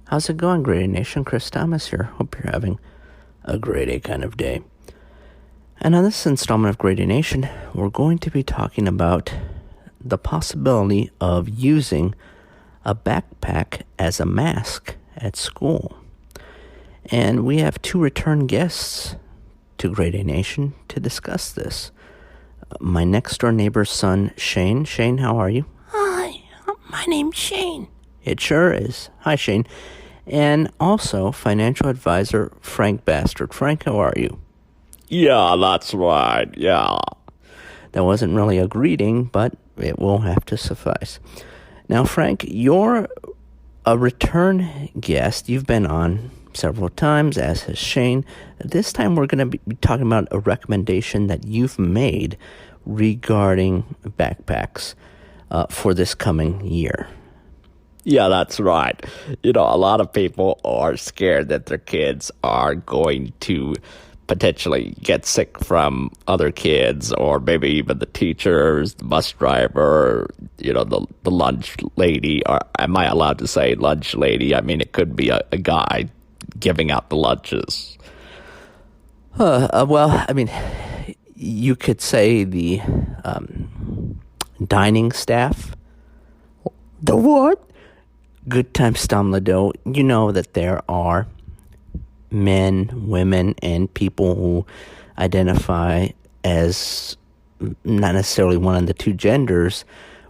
How's it going, Grady Nation? Chris Thomas here. Hope you're having a grade A kind of day. And on this installment of Grady Nation, we're going to be talking about the possibility of using a backpack as a mask at school. And we have two return guests to Grady Nation to discuss this. My next door neighbor's son, Shane. Shane, how are you? Hi, my name's Shane. It sure is. Hi, Shane. And also financial advisor Frank Bastard. Frank, how are you? Yeah, that's right. Yeah. That wasn't really a greeting, but it will have to suffice. Now, Frank, you're a return guest. You've been on several times, as has Shane. This time we're going to be talking about a recommendation that you've made regarding backpacks for this coming year. Yeah, that's right. A lot of people are scared that their kids are going to potentially get sick from other kids, or maybe even the teachers, the bus driver, the lunch lady. Or am I allowed to say lunch lady? I mean, it could be a guy giving out the lunches. Well, I mean, you could say the dining staff. The what? Good time, Stamlado. You know that there are men, women, and people who identify as not necessarily one of the two genders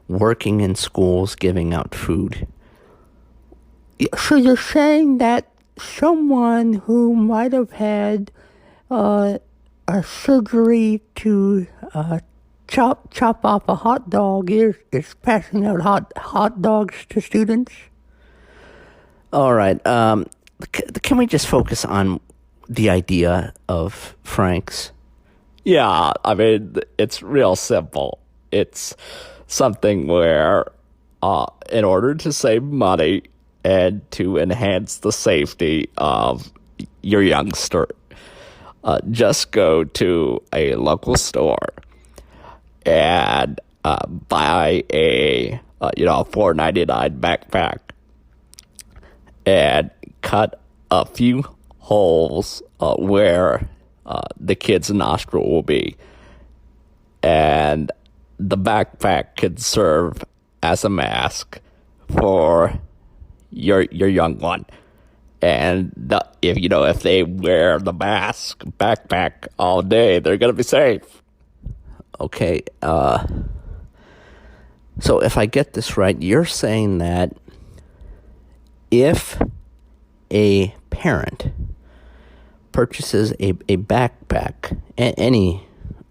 working in schools giving out food. So you're saying that someone who might have had a surgery to chop off a hot dog is passing out hot dogs to students? All right. Can we just focus on the idea of Frank's? Yeah, I mean, it's real simple. It's something where in order to save money and to enhance the safety of your youngster, just go to a local store and buy a $4.99 backpack and cut a few holes where the kid's nostril will be, and the backpack could serve as a mask for your young one. And if they wear the backpack all day, they're gonna be safe. Okay. So if I get this right, you're saying that if a parent purchases a backpack, any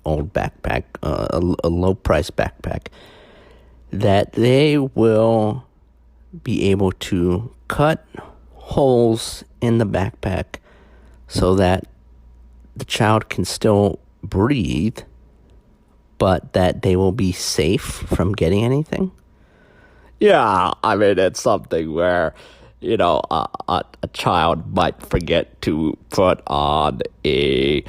old backpack, a low-price backpack, that they will be able to cut holes in the backpack so that the child can still breathe, but that they will be safe from getting anything? Yeah, I mean, it's something where a child might forget to put on a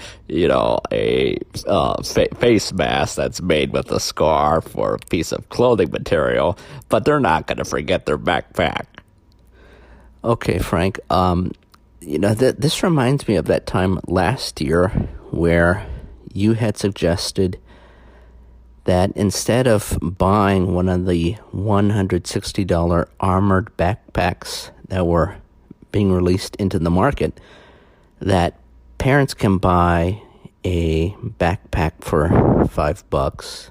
face mask that's made with a scarf or a piece of clothing material, but they're not going to forget their backpack. Okay, Frank. This reminds me of that time last year where you had suggested that instead of buying one of the $160 armored backpacks that were being released into the market, that parents can buy a backpack for $5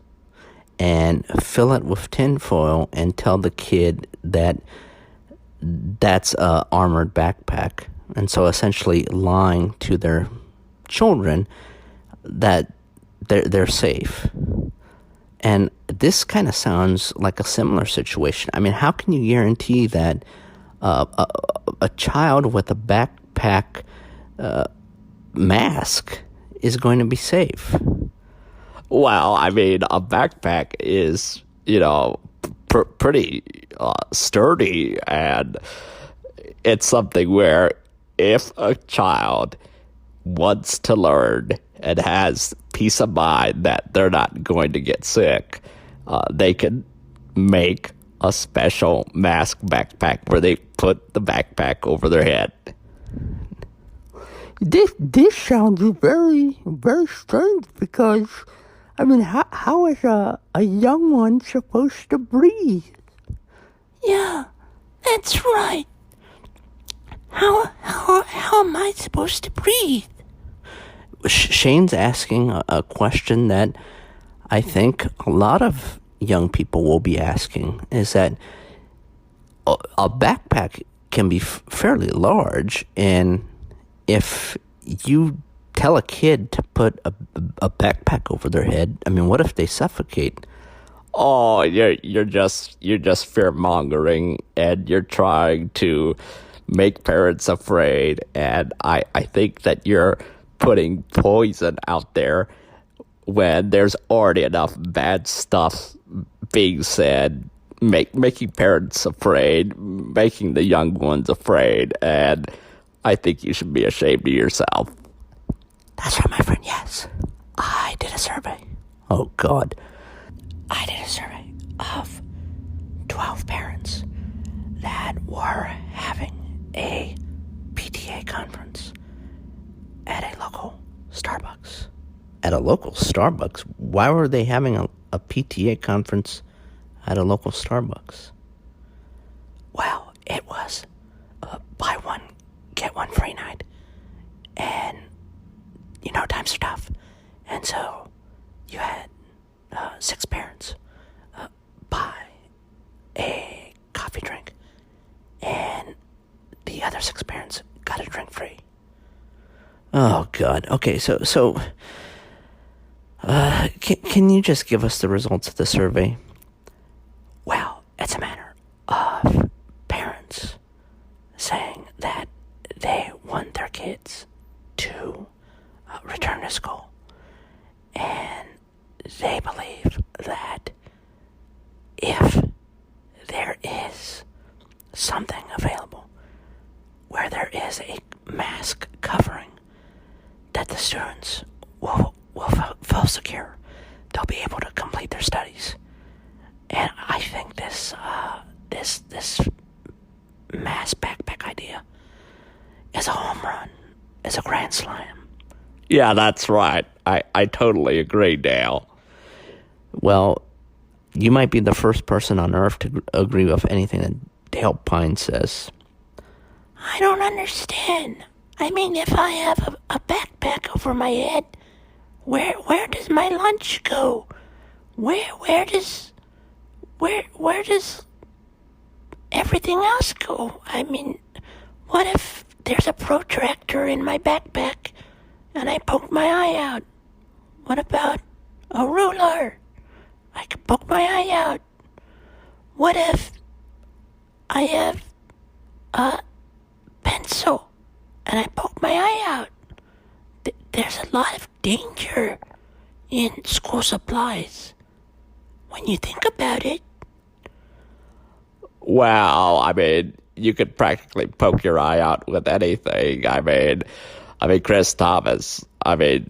and fill it with tinfoil and tell the kid that that's a armored backpack. And so essentially lying to their children that they're safe. And this kind of sounds like a similar situation. I mean, how can you guarantee that a child with a backpack mask is going to be safe? Well, I mean, a backpack is, pretty sturdy, and it's something where if a child wants to learn and has peace of mind that they're not going to get sick, they can make a special mask backpack where they put the backpack over their head. This sounds very, very strange because, I mean, how is a young one supposed to breathe? Yeah, that's right. How am I supposed to breathe? Shane's asking a question that I think a lot of young people will be asking, is that a backpack can be fairly large, and if you tell a kid to put a backpack over their head, I mean, what if they suffocate? Oh, you're just fear mongering, and you're trying to make parents afraid. And I think that you're putting poison out there when there's already enough bad stuff being said, making parents afraid, making the young ones afraid, and I think you should be ashamed of yourself. That's right, my friend, yes. I did a survey. Oh, God. I did a survey of 12 parents that were having a PTA conference at a local Starbucks. At a local Starbucks? Why were they having a PTA conference at a local Starbucks? Well, it was buy one, get one free night. And, times are tough. And so you had 6 parents buy a coffee drink. And the other 6 parents got a drink free. Oh, God. Okay, so can you just give us the results of the survey? Well, it's a matter of parents saying that they want their kids to return to school. And they believe that if there is something available where there is a mask covering, that the students will feel secure. They'll be able to complete their studies. And I think this mass backpack idea is a home run. It's a grand slam. Yeah, that's right. I totally agree, Dale. Well, you might be the first person on earth to agree with anything that Dale Pine says. I don't understand. I mean, if I have a backpack over my head, where does my lunch go? Where does everything else go? I mean, what if there's a protractor in my backpack and I poke my eye out? What about a ruler? I could poke my eye out. What if I have a pencil and I poke my eye out? There's a lot of danger in school supplies when you think about it. Well, I mean, you could practically poke your eye out with anything. I mean, Chris Thomas, the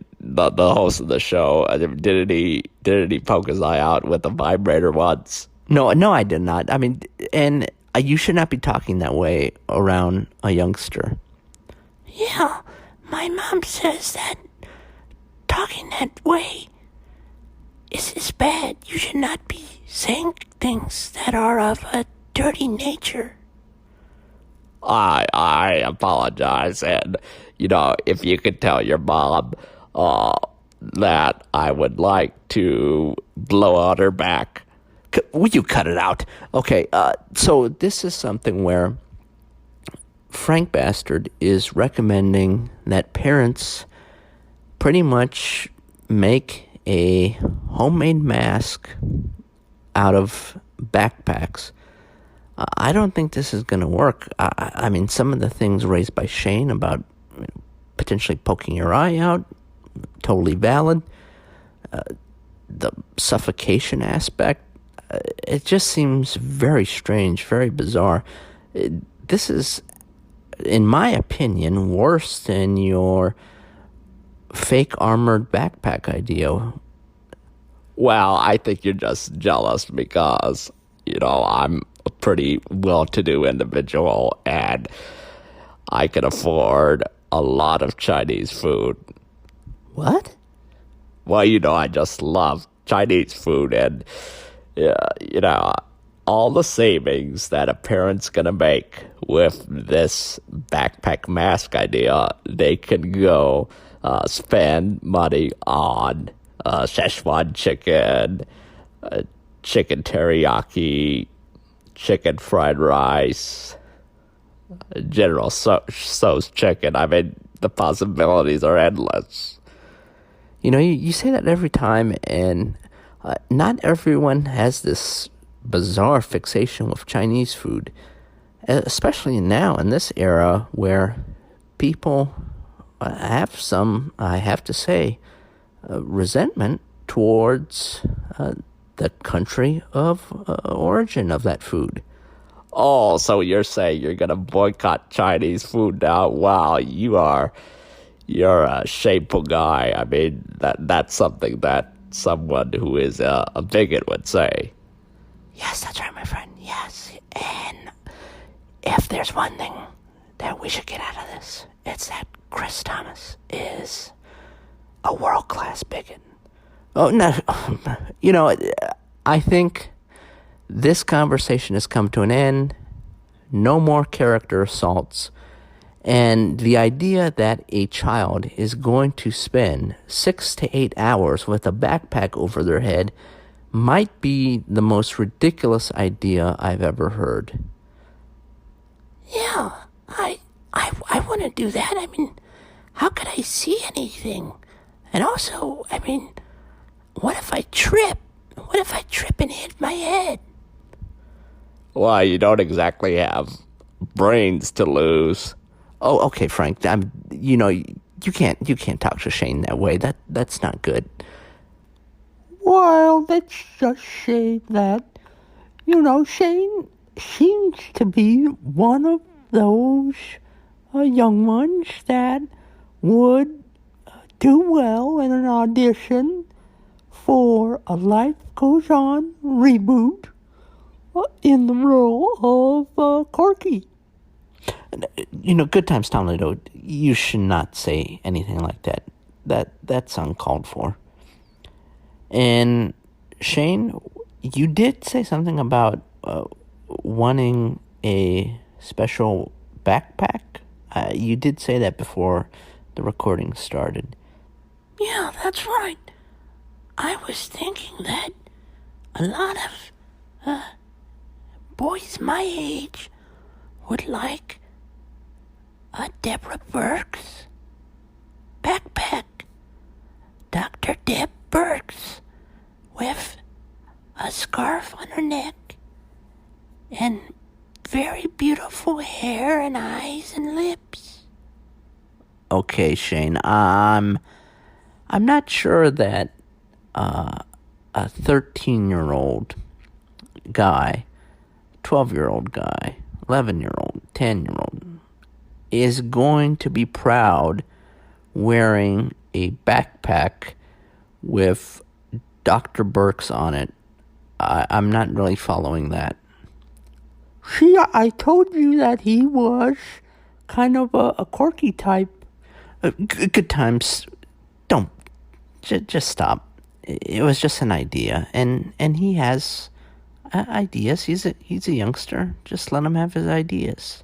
host of the show, didn't he poke his eye out with a vibrator once? No, I did not. I mean, and you should not be talking that way around a youngster. Yeah, my mom says that talking that way is bad. You should not be saying things that are of a dirty nature. I apologize, and if you could tell your mom that I would like to blow out her back. Will you cut it out? Okay, so this is something where Frank Bastard is recommending that parents pretty much make a homemade mask out of backpacks. I don't think this is going to work. I mean, some of the things raised by Shane about potentially poking your eye out, totally valid. The suffocation aspect, it just seems very strange, very bizarre. This is, in my opinion, worse than your fake armored backpack idea. Well, I think you're just jealous because, I'm a pretty well-to-do individual, and I can afford a lot of Chinese food. What? Well, I just love Chinese food, and all the savings that a parent's gonna make with this backpack mask idea, they can go spend money on Szechuan chicken, chicken teriyaki, chicken fried rice, General Tso's chicken. I mean, the possibilities are endless. You say that every time, and not everyone has this bizarre fixation with Chinese food, especially now in this era where people have some, I have to say, resentment towards the country of origin of that food. Oh, so you're saying you're gonna boycott Chinese food now? Wow, you're a shameful guy. I mean, that's something that someone who is a bigot would say. Yes, that's right, my friend. Yes. And if there's one thing that we should get out of this, it's that Chris Thomas is a world-class bigot. Oh, no. I think this conversation has come to an end. No more character assaults. And the idea that a child is going to spend 6 to 8 hours with a backpack over their head might be the most ridiculous idea I've ever heard. Yeah, I want to do that. I mean, how could I see anything? And also, I mean, what if I trip? What if I trip and hit my head? Well, you don't exactly have brains to lose. Oh, okay, Frank. You can't talk to Shane that way. That's not good. Well, let's just say that, Shane seems to be one of those young ones that would do well in an audition for a Life Goes On reboot in the role of Corky. Good times, Tom Lido. You should not say anything like that. That's uncalled for. And Shane, you did say something about wanting a special backpack. You did say that before the recording started. Yeah, that's right. I was thinking that a lot of boys my age would like a Deborah Burks backpack. Dr. Deb Burks with a scarf on her neck and very beautiful hair and eyes and lips. Okay, Shane. I'm not sure that a 13-year-old guy, 12-year-old guy, 11-year-old, 10-year-old is going to be proud wearing a backpack with Dr. Burks on it. I'm not really following that. See, I told you that he was kind of a quirky type. Good times. Don't. Just stop. It was just an idea. And he has ideas. He's a youngster. Just let him have his ideas.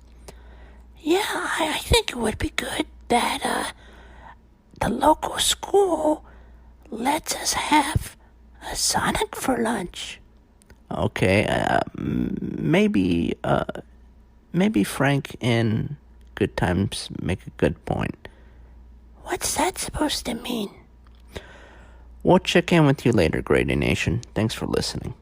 Yeah, I think it would be good that the local school lets us have a Sonic for lunch. Okay, maybe Frank and Good Times make a good point. What's that supposed to mean? We'll check in with you later, Grady Nation. Thanks for listening.